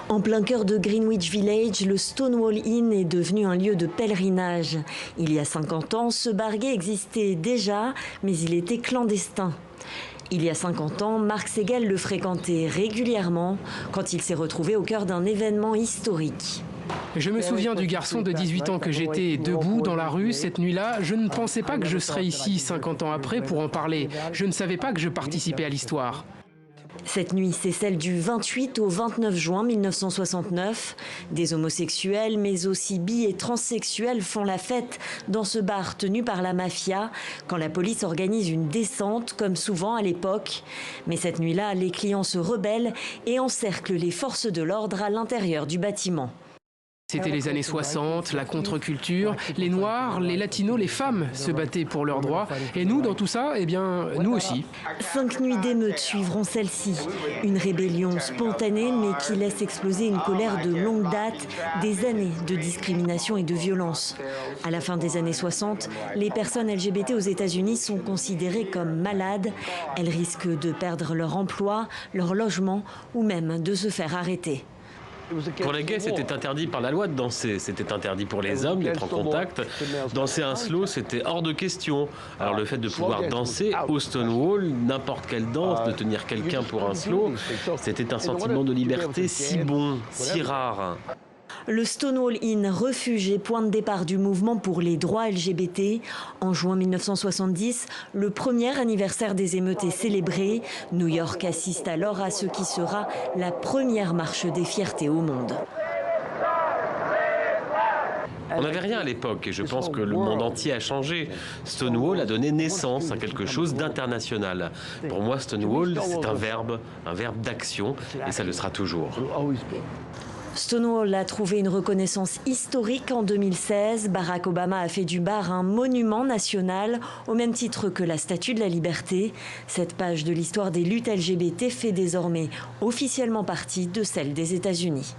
En plein cœur de Greenwich Village, le Stonewall Inn est devenu un lieu de pèlerinage. Il y a 50 ans, ce bar gay existait déjà, mais il était clandestin. Il y a 50 ans, Marc Segal le fréquentait régulièrement quand il s'est retrouvé au cœur d'un événement historique. Je me souviens du garçon de 18 ans que j'étais debout dans la rue cette nuit-là. Je ne pensais pas que je serais ici 50 ans après pour en parler. Je ne savais pas que je participais à l'histoire. Cette nuit, c'est celle du 28 au 29 juin 1969. Des homosexuels, mais aussi bi et transsexuels font la fête dans ce bar tenu par la mafia quand la police organise une descente, comme souvent à l'époque. Mais cette nuit-là, les clients se rebellent et encerclent les forces de l'ordre à l'intérieur du bâtiment. C'était les années 60, la contre-culture, les Noirs, les Latinos, les femmes se battaient pour leurs droits. Et nous, dans tout ça, eh bien, nous aussi. 5 nuits d'émeutes suivront celle-ci. Une rébellion spontanée, mais qui laisse exploser une colère de longue date, des années de discrimination et de violence. À la fin des années 60, les personnes LGBT aux États-Unis sont considérées comme malades. Elles risquent de perdre leur emploi, leur logement ou même de se faire arrêter. Pour les gays, c'était interdit par la loi de danser. C'était interdit pour les hommes d'être en contact. Danser un slow, c'était hors de question. Alors le fait de pouvoir danser au Stonewall, n'importe quelle danse, de tenir quelqu'un pour un slow, c'était un sentiment de liberté si bon, si rare. Le Stonewall Inn, refuge et point de départ du mouvement pour les droits LGBT. En juin 1970, le premier anniversaire des émeutes est célébré. New York assiste alors à ce qui sera la première marche des fiertés au monde. On n'avait rien à l'époque et je pense que le monde entier a changé. Stonewall a donné naissance à quelque chose d'international. Pour moi, Stonewall, c'est un verbe d'action et ça le sera toujours. Stonewall a trouvé une reconnaissance historique en 2016. Barack Obama a fait du bar un monument national, au même titre que la Statue de la Liberté. Cette page de l'histoire des luttes LGBT fait désormais officiellement partie de celle des États-Unis.